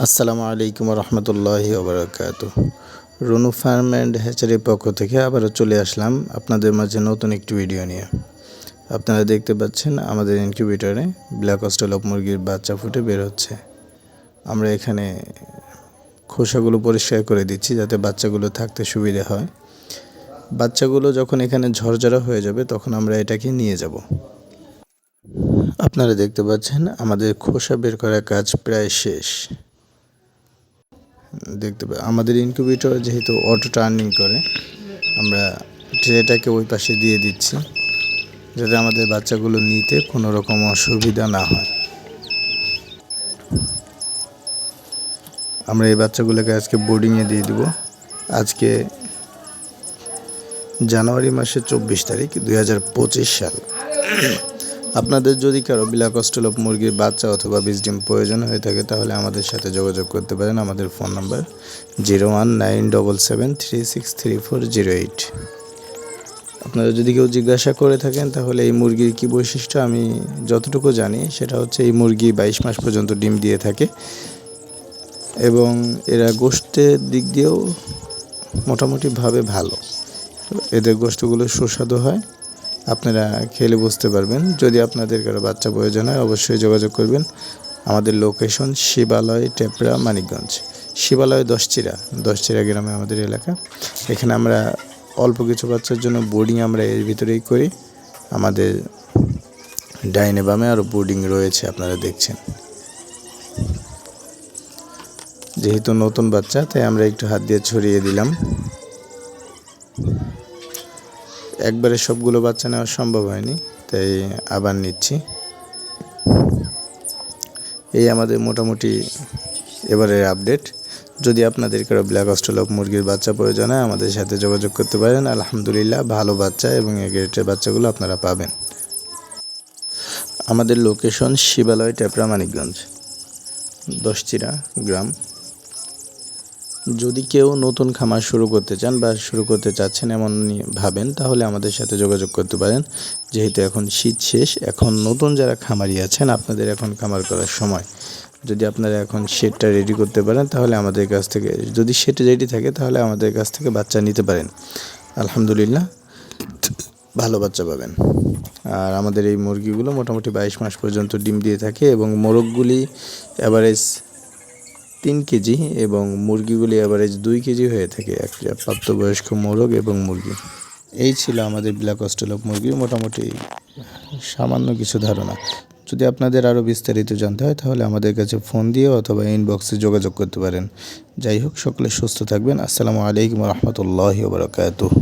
আসসালামু আলাইকুম রহমতুল্লাহি ওবরাকাতুহ। রুনু ফার্ম অ্যান্ড হ্যাচারির পক্ষ থেকে আবারও চলে আসলাম আপনাদের মাঝে নতুন একটি ভিডিও নিয়ে। আপনারা দেখতে পাচ্ছেন আমাদের ইনকিউবেটরে ব্ল্যাক অস্ট্রেলপ মুরগির বাচ্চা ফুটে বের হচ্ছে। আমরা এখানে খোসাগুলো পরিষ্কার করে দিচ্ছি যাতে বাচ্চাগুলো থাকতে সুবিধা হয়। বাচ্চাগুলো যখন এখানে ঝরঝরা হয়ে যাবে তখন আমরা এটাকে নিয়ে যাব। আপনারা দেখতে পাচ্ছেন আমাদের খোসা বের করার কাজ প্রায় শেষ। আমাদের ইনকিউবেটর যেহেতু অটো টার্নিং করে, আমরা ট্রেটাকে ওই পাশে দিয়ে দিচ্ছি যাতে আমাদের বাচ্চাগুলো নিতে কোনো রকম অসুবিধা না হয়। আমরা এই বাচ্চাগুলোকে আজকে বোর্ডিংয়ে দিয়ে দিব। আজকে জানুয়ারি মাসের 24 তারিখ 2025 সাল। আপনাদের যদি কারো ব্ল্যাক অস্ট্রেলপ মুরগির বাচ্চা অথবা বীজ ডিম প্রয়োজন হয়ে থাকে তাহলে আমাদের সাথে যোগাযোগ করতে পারেন। আমাদের ফোন নাম্বার 019773634008। আপনারা যদি কেউ জিজ্ঞাসা করে থাকেন তাহলে এই মুরগির কী বৈশিষ্ট্য, আমি যতটুকু জানি সেটা হচ্ছে এই মুরগি 22 মাস পর্যন্ত ডিম দিয়ে থাকে এবং এরা গোশতের দিক দিয়েও মোটামুটিভাবে ভালো। এদের গোশতগুলো সুস্বাদু হয়, আপনারা খেলে বুঝতে পারবেন। যদি আপনাদের কারো বাচ্চা প্রয়োজন হয় অবশ্যই যোগাযোগ করবেন। আমাদের লোকেশন শিবালয়, টেপরা, মানিকগঞ্জ। শিবালয় দশচিরা গ্রামে আমাদের এলাকা। এখানে আমরা অল্প কিছু বাচ্চার জন্য বোর্ডিং আমরা এর ভিতরেই করি। আমাদের ডাইনে বামে আরও বোর্ডিং রয়েছে, আপনারা দেখছেন। যেহেতু নতুন বাচ্চা তাই আমরা একটু হাত দিয়ে ছড়িয়ে দিলাম। একবারে সবগুলো বাচ্চা নেওয়া সম্ভব হয়নি, তাই আবার নিচ্ছি। এই আমাদের মোটামুটি এবারের আপডেট। যদি আপনাদের কারো ব্ল্যাক অস্ট্রেলপ মুরগির বাচ্চা প্রয়োজন হয় আমাদের সাথে যোগাযোগ করতে পারেন। আলহামদুলিল্লাহ ভালো বাচ্চা এবং এই গ্রেটের বাচ্চাগুলো আপনারা পাবেন। আমাদের লোকেশন শিবালয়, টেপরা, মানিকগঞ্জ, দশচিরা গ্রাম। যদি কেউ নতুন খামার শুরু করতে চান বা শুরু করতে চাচ্ছেন এমন ভাবেন তাহলে আমাদের সাথে যোগাযোগ করতে পারেন। যেহেতু এখন শীত শেষ, এখন নতুন যারা খামারি আছেন আপনাদের এখন খামার করার সময়। যদি আপনারা এখন শেডটা রেডি করতে পারেন তাহলে আমাদের কাছ থেকে, যদি শেড রেডি থাকে তাহলে আমাদের কাছ থেকে বাচ্চা নিতে পারেন। আলহামদুলিল্লাহ ভালো বাচ্চা পাবেন। আর আমাদের এই মুরগিগুলো মোটামুটি 22 মাস পর্যন্ত ডিম দিয়ে থাকে এবং মোরগগুলি অ্যাভারেজ 3 কেজি এবং মুরগিগুলি অ্যাভারেজ 2 কেজি হয়ে থাকে, একটা প্রাপ্তবয়স্ক মোরগ এবং মুরগি। এই ছিল আমাদের ব্ল্যাক অস্ট্রেলপ মুরগির মোটামুটি সামান্য কিছু ধারণা। যদি আপনাদের আরও বিস্তারিত জানতে হয় তাহলে আমাদের কাছে ফোন দিয়ে অথবা ইনবক্সে যোগাযোগ করতে পারেন। যাই হোক, সকলে সুস্থ থাকবেন। আসসালামু আলাইকুম রহমতুল্লাহি ওয়া বারাকাতুহু।